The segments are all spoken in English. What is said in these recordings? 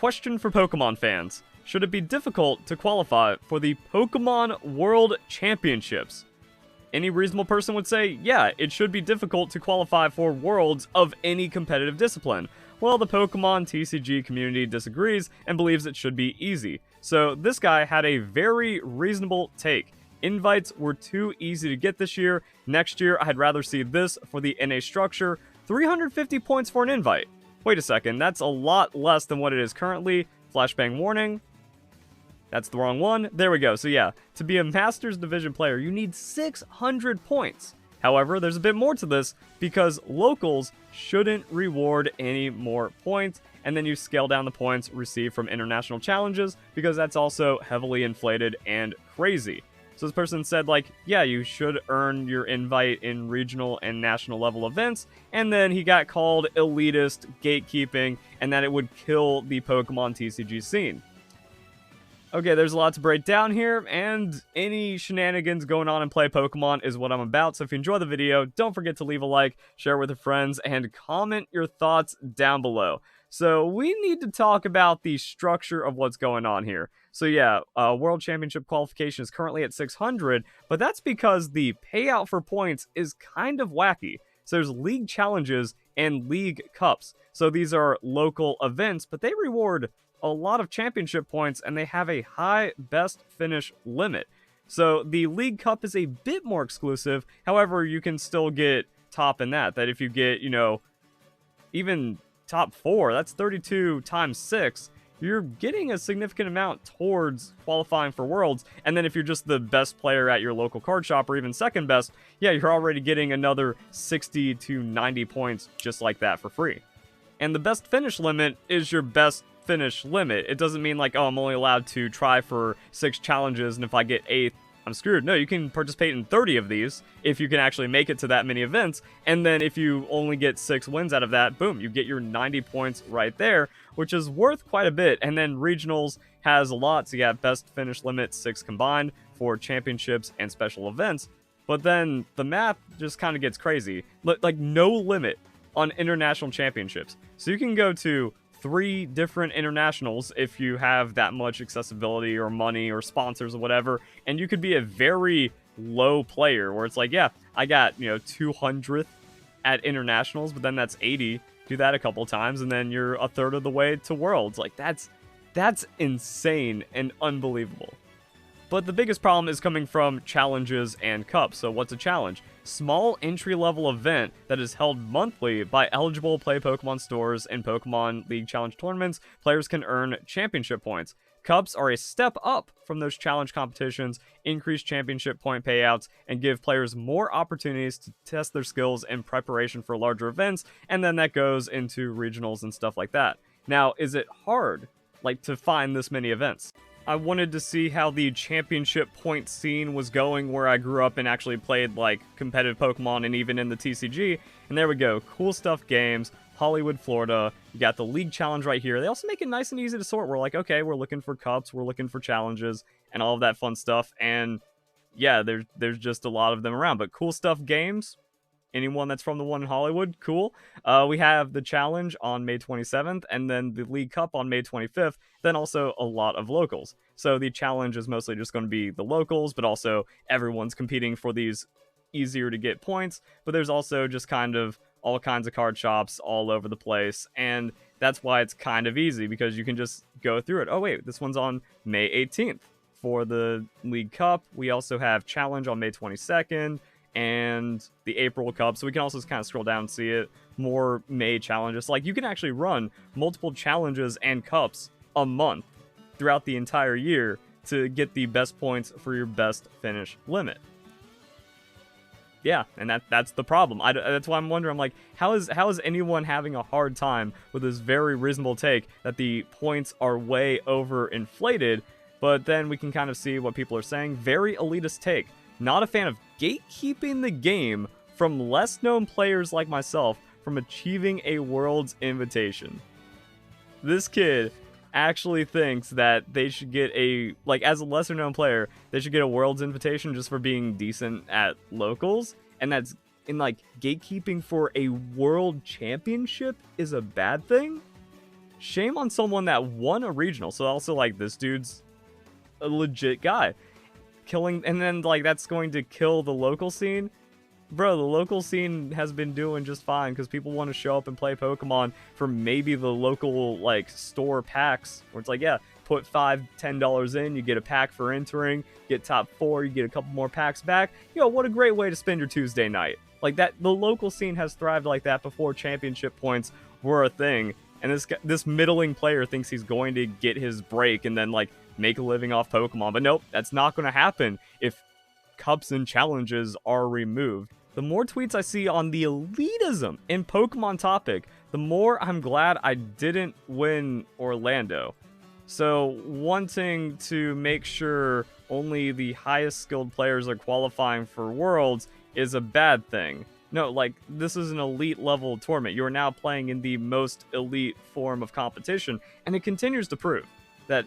question for Pokemon fans. Should it be difficult to qualify for the Pokemon World Championships? Any reasonable person would say, yeah, it should be difficult to qualify for Worlds of any competitive discipline. Well, the Pokemon TCG community disagrees and believes it should be easy. So this guy had a very reasonable take. Invites were too easy to get this year. Next year, I'd rather see this for the NA structure. 350 points for an invite. Wait a second, that's a lot less than what it is currently. Flashbang warning. That's the wrong one. There we go. So yeah, to be a Masters Division player, you need 600 points. However, there's a bit more to this because locals shouldn't reward any more points, and then you scale down the points received from international challenges because that's also heavily inflated and crazy. So this person said, like, yeah, you should earn your invite in regional and national level events, and then he got called elitist, gatekeeping, and that it would kill the Pokemon TCG scene. Okay, there's a lot to break down here, and any shenanigans going on in Play Pokemon is what I'm about, so if you enjoy the video, don't forget to leave a like, share with your friends, and comment your thoughts down below. So we need to talk about the structure of what's going on here. So yeah, World Championship qualification is currently at 600, but that's because the payout for points is kind of wacky. So there's league challenges and league cups. So these are local events, but they reward a lot of championship points and they have a high best finish limit. So the league cup is a bit more exclusive. However, you can still get top in that if you get, you know, even top 4, that's 32 times 6. You're getting a significant amount towards qualifying for Worlds. And then if you're just the best player at your local card shop or even second best, yeah, you're already getting another 60 to 90 points just like that for free. And the best finish limit is your best finish limit. It doesn't mean like, oh, I'm only allowed to try for 6 challenges, and if I get 8th, I'm screwed. No, you can participate in 30 of these if you can actually make it to that many events, and then if you only get 6 wins out of that, boom, you get your 90 points right there, which is worth quite a bit. And then regionals has a lot, so you got best finish limit 6 combined for championships and special events, but then the math just kind of gets crazy. Like no limit on international championships. So you can go to 3 different internationals if you have that much accessibility or money or sponsors or whatever, and you could be a very low player where it's like, yeah, I got, you know, 200th at internationals, but then that's 80. Do that a couple times and then you're a third of the way to Worlds. Like that's insane and unbelievable. But the biggest problem is coming from challenges and cups. So what's a challenge? Small entry-level event that is held monthly by eligible Play Pokemon stores and Pokemon League Challenge tournaments. Players can earn championship points. Cups are a step up from those challenge competitions, increase championship point payouts, and give players more opportunities to test their skills in preparation for larger events, and then that goes into regionals and stuff like that. Now, is it hard, like, to find this many events? I wanted to see how the championship point scene was going where I grew up and actually played, like, competitive Pokemon and even in the TCG. And there we go. Cool Stuff Games, Hollywood, Florida. You got the League Challenge right here. They also make it nice and easy to sort. We're like, okay, we're looking for cups, we're looking for challenges, and all of that fun stuff. And yeah, there's just a lot of them around. But Cool Stuff Games, anyone that's from the one in Hollywood, cool. We have the challenge on May 27th, and then the League Cup on May 25th, then also a lot of locals. So the challenge is mostly just going to be the locals, but also everyone's competing for these easier to get points. But there's also just kind of all kinds of card shops all over the place, and that's why it's kind of easy, because you can just go through it. Oh wait, this one's on May 18th for the League Cup. We also have challenge on May 22nd, and the April Cup, so we can also just kind of scroll down and see it. More May challenges. Like, you can actually run multiple challenges and cups a month throughout the entire year to get the best points for your best finish limit. Yeah, and that's the problem. That's why I'm wondering, I'm like, how is anyone having a hard time with this very reasonable take that the points are way overinflated? But then we can kind of see what people are saying. Very elitist take. Not a fan of gatekeeping the game from less known players like myself from achieving a World's invitation. This kid actually thinks that they should get a, like, as a lesser known player, they should get a World's invitation just for being decent at locals, and that's in, like, gatekeeping for a world championship is a bad thing? shame on someone that won a regional. So also, like, this dude's a legit guy. Killing, and then, like, that's going to kill the local scene. Bro, the local scene has been doing just fine because people want to show up and play Pokemon for maybe the local, like, store packs. Where it's like, yeah, put $5, $10 in, you get a pack for entering, get top 4, you get a couple more packs back. Yo, what a great way to spend your Tuesday night. Like that, the local scene has thrived like that before championship points were a thing. And this middling player thinks he's going to get his break and then, like, make a living off Pokemon. But nope, that's not going to happen if cups and challenges are removed. The more tweets I see on the elitism in Pokemon topic, the more I'm glad I didn't win Orlando. So wanting to make sure only the highest skilled players are qualifying for Worlds is a bad thing. No, like, this is an elite level tournament. You are now playing in the most elite form of competition, and it continues to prove that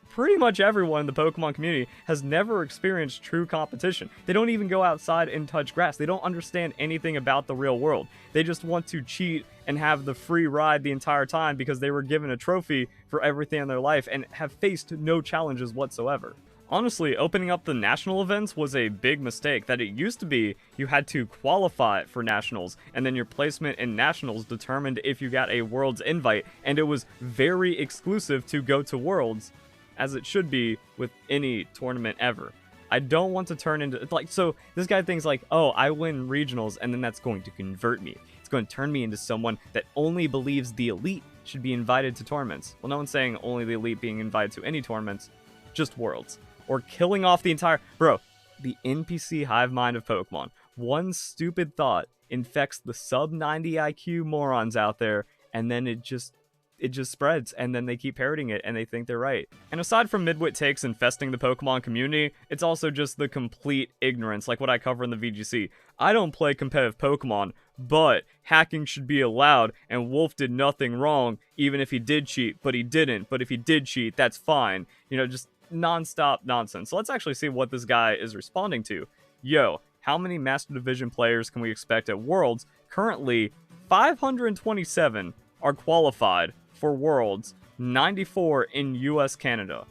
pretty much everyone in the Pokemon community has never experienced true competition. They don't even go outside and touch grass. They don't understand anything about the real world. They just want to cheat and have the free ride the entire time because they were given a trophy for everything in their life and have faced no challenges whatsoever. Honestly, opening up the national events was a big mistake. That it used to be you had to qualify for nationals, and then your placement in nationals determined if you got a Worlds invite, and it was very exclusive to go to Worlds, as it should be with any tournament ever. I don't want to turn into, like, so this guy thinks like, oh, I win regionals, and then that's going to convert me. It's going to turn me into someone that only believes the elite should be invited to tournaments. Well, no one's saying only the elite being invited to any tournaments, just Worlds. Or killing off the entire... Bro, the NPC hive mind of Pokemon. One stupid thought infects the sub-90 IQ morons out there, and then it just spreads, and then they keep parroting it, and they think they're right. And aside from midwit takes infesting the Pokemon community, it's also just the complete ignorance, like what I cover in the VGC. I don't play competitive Pokemon, but hacking should be allowed, and Wolfe did nothing wrong, even if he did cheat, but he didn't. But if he did cheat, that's fine. You know, just non-stop nonsense. So let's actually see what this guy is responding to. Yo, how many Master Division players can we expect at Worlds? Currently, 527 are qualified for Worlds, 94 in US, Canada.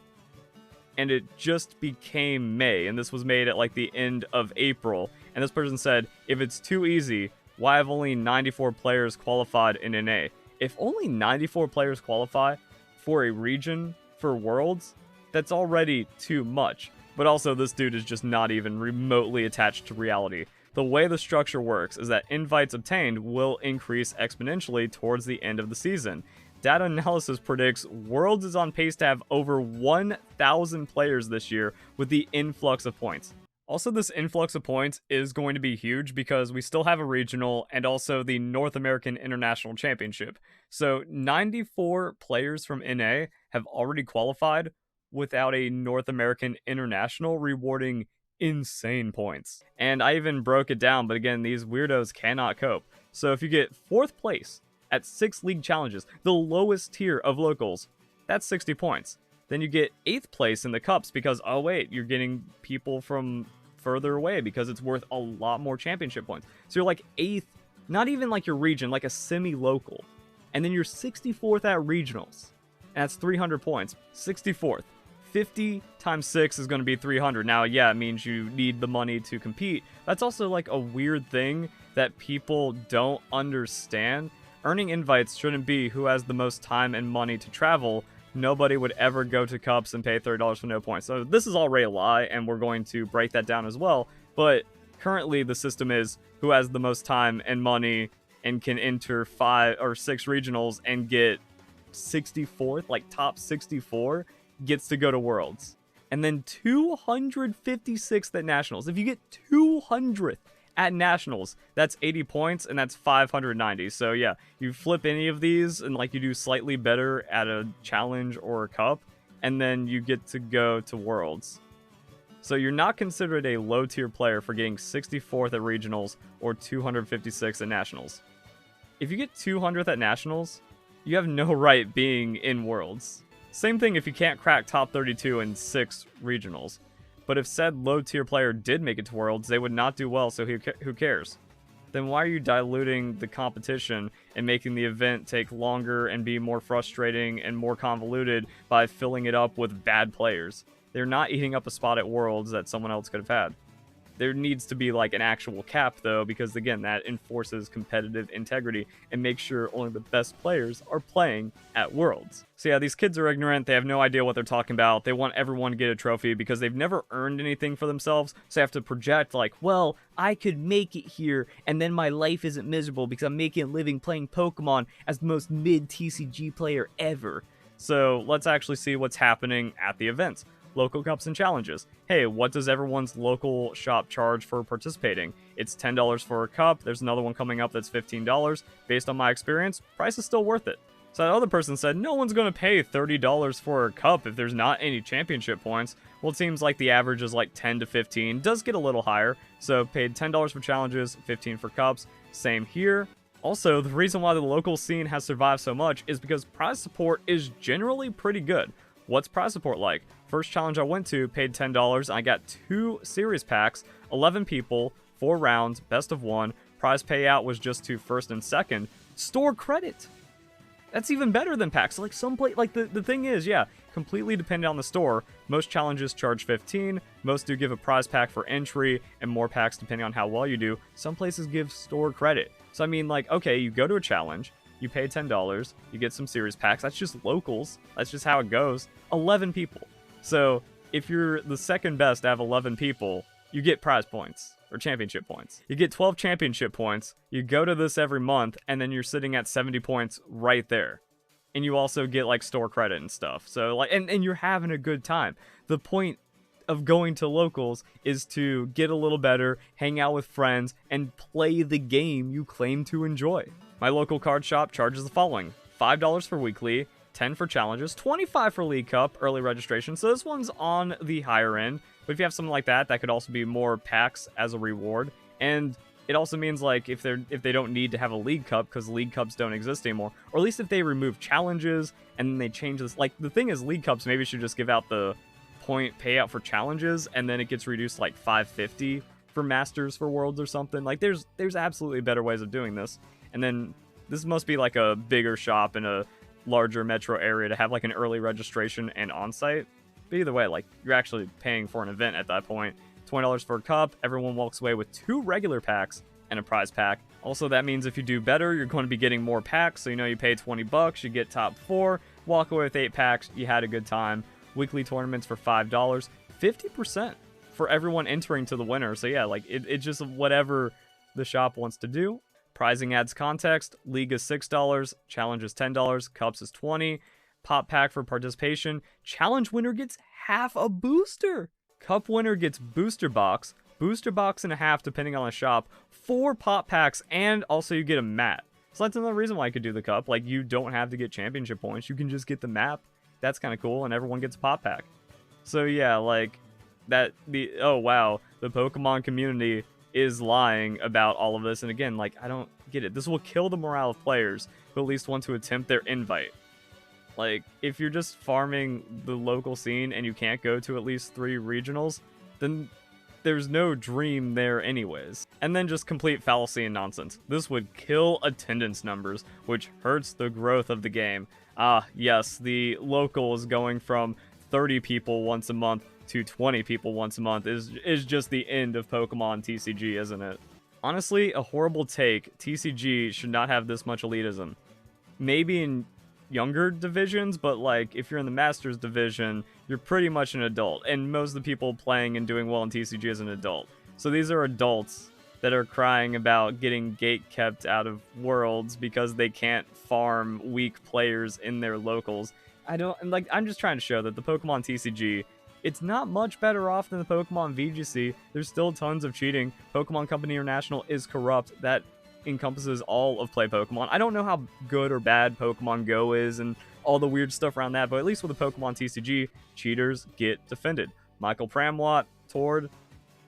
And it just became May, and this was made at like the end of April. And this person said, if it's too easy, why have only 94 players qualified in NA? If only 94 players qualify for a region for Worlds, that's already too much. But also, this dude is just not even remotely attached to reality. The way the structure works is that invites obtained will increase exponentially towards the end of the season. Data analysis predicts Worlds is on pace to have over 1,000 players this year with the influx of points. Also, this influx of points is going to be huge because we still have a regional and also the North American International Championship. So 94 players from NA have already qualified without a North American International rewarding insane points. And I even broke it down, but again, these weirdos cannot cope. So if you get 4th place at 6 league challenges, the lowest tier of locals, that's 60 points. Then you get 8th place in the cups because, oh wait, you're getting people from further away because it's worth a lot more championship points. So you're like 8th, not even like your region, like a semi-local. And then you're 64th at regionals. And that's 300 points. 64th. 50 times 6 is going to be 300. Now, yeah, it means you need the money to compete. That's also like a weird thing that people don't understand. Earning invites shouldn't be who has the most time and money to travel. Nobody would ever go to Cups and pay $30 for no points. So this is already a lie, and we're going to break that down as well. But currently the system is who has the most time and money and can enter 5 or 6 regionals and get 64th, like top 64, gets to go to Worlds. And then 256th at Nationals. If you get 200th at Nationals, that's 80 points, and that's 590. So yeah, you flip any of these, and like you do slightly better at a challenge or a cup, and then you get to go to Worlds. So you're not considered a low-tier player for getting 64th at Regionals or 256th at Nationals. If you get 200th at Nationals, you have no right being in Worlds. Same thing if you can't crack top 32 in 6 regionals. But if said low-tier player did make it to Worlds, they would not do well, so who cares? then why are you diluting the competition and making the event take longer and be more frustrating and more convoluted by filling it up with bad players? They're not eating up a spot at Worlds that someone else could have had. There needs to be like an actual cap though, because again, that enforces competitive integrity and makes sure only the best players are playing at Worlds. So yeah, these kids are ignorant. They have no idea what they're talking about. They want everyone to get a trophy because they've never earned anything for themselves. So they have to project like, well, I could make it here and then my life isn't miserable because I'm making a living playing Pokemon as the most mid TCG player ever. So let's actually see what's happening at the events. Local cups and challenges. Hey, what does everyone's local shop charge for participating? It's $10 for a cup. There's another one coming up that's $15. Based on my experience, price is still worth it. So that other person said, no one's going to pay $30 for a cup if there's not any championship points. Well, it seems like the average is like 10 to 15. Does get a little higher. So paid $10 for challenges, 15 for cups. Same here. Also, the reason why the local scene has survived so much is because prize support is generally pretty good. What's prize support like? First challenge I went to, paid $10, I got 2 series packs, 11 people, 4 rounds, best of 1. Prize payout was just to first and second. Store credit! That's even better than packs. Like the thing is, yeah, completely dependent on the store. Most challenges charge 15, most do give a prize pack for entry, and more packs depending on how well you do. Some places give store credit. So I mean, like, okay, you go to a challenge, you pay $10, you get some series packs. That's just locals. That's just how it goes. 11 people. So if you're the second best to have 11 people, you get prize points or championship points. You get 12 championship points. You go to this every month, and then you're sitting at 70 points right there. And you also get like store credit and stuff. So like, and you're having a good time. The point of going to locals is to get a little better, hang out with friends, and play the game you claim to enjoy. My local card shop charges the following: $5 for weekly, 10 for challenges, 25 for League Cup early registration. So this one's on the higher end, but if you have something like that, that could also be more packs as a reward. And it also means like if they don't need to have a League Cup because League Cups don't exist anymore, or at least if they remove challenges and then they change this. Like the thing is, League Cups maybe should just give out the point payout for challenges, and then it gets reduced like $5.50 for Masters for Worlds or something. Like there's absolutely better ways of doing this. And then this must be like a bigger shop in a larger metro area to have like an early registration and on-site. But either way, like you're actually paying for an event at that point. $20 for a cup, everyone walks away with 2 regular packs and a prize pack. Also, that means if you do better, you're going to be getting more packs. So you know you pay $20, you get top 4, walk away with 8 packs, you had a good time. Weekly tournaments for $5, 50% for everyone entering to the winner. So yeah, like it's just whatever the shop wants to do. Prizing adds context. League is $6, challenge is $10, cups is $20. Pop pack for participation. Challenge winner gets half a booster. Cup winner gets booster box and a half depending on the shop, 4 pop packs, and also you get a mat. So that's another reason why I could do the cup. Like you don't have to get championship points. You can just get the map. That's kind of cool, and everyone gets a pop pack. So yeah, like oh wow, the Pokemon community is lying about all of this. And again, like I don't get it. This will kill the morale of players who at least want to attempt their invite. Like if you're just farming the local scene and you can't go to at least 3 regionals, then there's no dream there anyways. And then just complete fallacy and nonsense. This would kill attendance numbers, which hurts the growth of the game. Yes, the local is going from 30 people once a month to 20 people once a month is just the end of Pokemon TCG, isn't it? Honestly, a horrible take. TCG should not have this much elitism. Maybe in younger divisions, but like if you're in the Masters division, you're pretty much an adult, and most of the people playing and doing well in TCG is an adult. So these are adults that are crying about getting gate kept out of Worlds because they can't farm weak players in their locals. I'm just trying to show that the Pokemon TCG, it's not much better off than the Pokemon VGC. There's still tons of cheating. Pokemon Company International is corrupt. That encompasses all of play Pokemon. I don't know how good or bad Pokemon Go is and all the weird stuff around that, but at least with the Pokemon TCG, cheaters get defended. Michael Pramwat, Tord,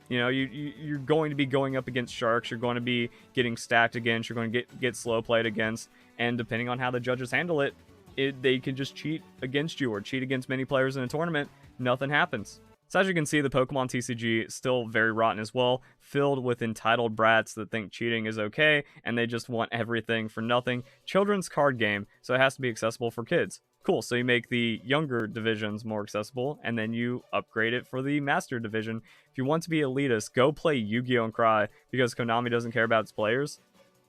you know, you're going to be going up against Sharks, you're going to be getting stacked against, you're going to get slow played against, and depending on how the judges handle it, they can just cheat against you or cheat against many players in a tournament. Nothing happens. So as you can see, the Pokemon TCG is still very rotten as well, filled with entitled brats that think cheating is okay, and they just want everything for nothing. Children's card game, so it has to be accessible for kids. Cool, so you make the younger divisions more accessible, and then you upgrade it for the Master Division. If you want to be elitist, go play Yu-Gi-Oh! And cry, because Konami doesn't care about its players.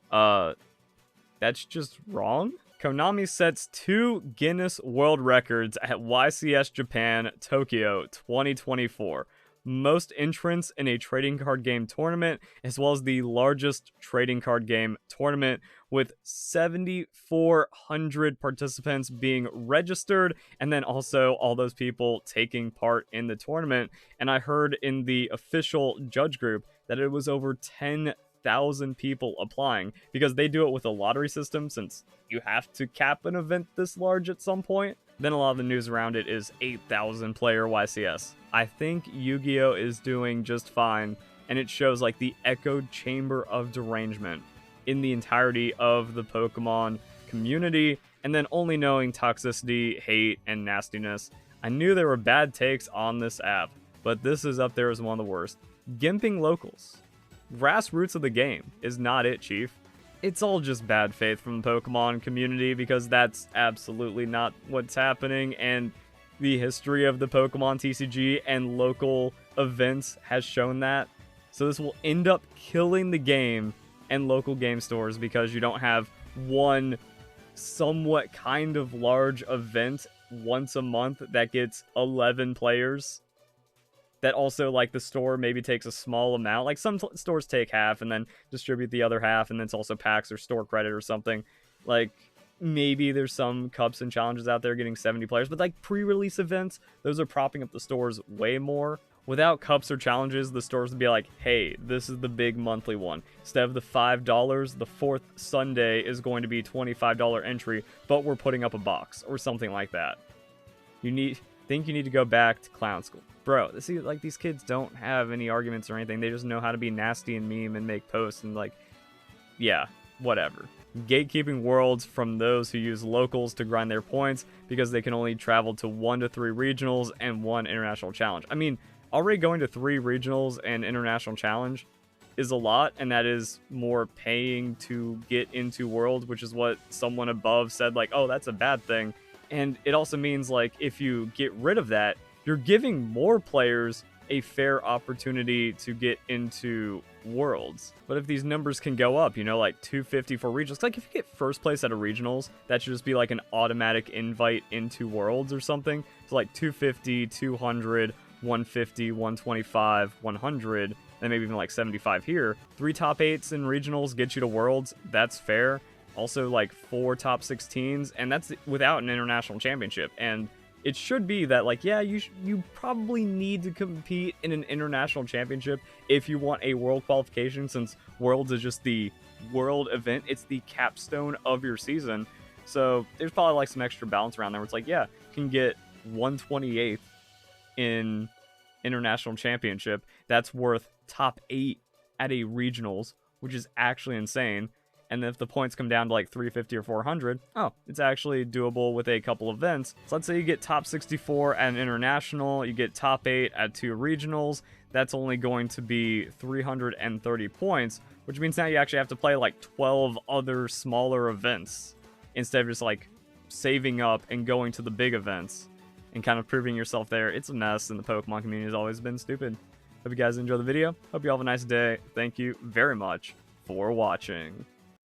That's just wrong. Konami sets 2 Guinness World Records at YCS Japan, Tokyo 2024. Most entrants in a trading card game tournament, as well as the largest trading card game tournament, with 7,400 participants being registered, and then also all those people taking part in the tournament. And I heard in the official judge group that it was over 10,000 people applying, because they do it with a lottery system, since you have to cap an event this large at some point. Then a lot of the news around it is 8,000 player YCS. I think Yu-Gi-Oh! Is doing just fine, and it shows like the echoed chamber of derangement in the entirety of the Pokemon community, and then only knowing toxicity, hate, and nastiness. I knew there were bad takes on this app, but this is up there as one of the worst. Gimping locals. Grassroots of the game is not it, Chief. It's all just bad faith from the Pokemon community, because that's absolutely not what's happening, and the history of the Pokemon TCG and local events has shown that. So this will end up killing the game and local game stores, because you don't have one somewhat kind of large event once a month that gets 11 players. That also, like, the store maybe takes a small amount. Like, some stores take half and then distribute the other half, and then it's also packs or store credit or something. Like, maybe there's some cups and challenges out there getting 70 players, but, like, pre-release events, those are propping up the stores way more. Without cups or challenges, the stores would be like, hey, this is the big monthly one. Instead of the $5, the 4th Sunday is going to be $25 entry, but we're putting up a box or something like that. You need to go back to clown school. Bro, see, like, these kids don't have any arguments or anything. They just know how to be nasty and meme and make posts and, like, yeah, whatever. Gatekeeping worlds from those who use locals to grind their points, because they can only travel to 1 to 3 regionals and 1 international challenge. I mean, already going to 3 regionals and international challenge is a lot, and that is more paying to get into worlds, which is what someone above said, like, oh, that's a bad thing. And it also means, like, if you get rid of that, you're giving more players a fair opportunity to get into worlds. But if these numbers can go up, you know, like 250 for regionals, like if you get first place at a regionals, that should just be like an automatic invite into worlds or something. So like 250, 200, 150, 125, 100, and maybe even like 75 here. 3 top 8s in regionals get you to worlds. That's fair. Also like 4 top 16s, and that's without an international championship. And it should be that, like, yeah, you probably need to compete in an international championship if you want a world qualification, since Worlds is just the world event. It's the capstone of your season. So there's probably, like, some extra balance around there where it's like, yeah, you can get 128th in international championship. That's worth top 8 at a regionals, which is actually insane. And if the points come down to like 350 or 400, oh, it's actually doable with a couple events. So let's say you get top 64 at an international, you get top 8 at 2 regionals. That's only going to be 330 points, which means now you actually have to play like 12 other smaller events instead of just like saving up and going to the big events and kind of proving yourself there. It's a mess, and the Pokemon community has always been stupid. Hope you guys enjoy the video. Hope you all have a nice day. Thank you very much for watching.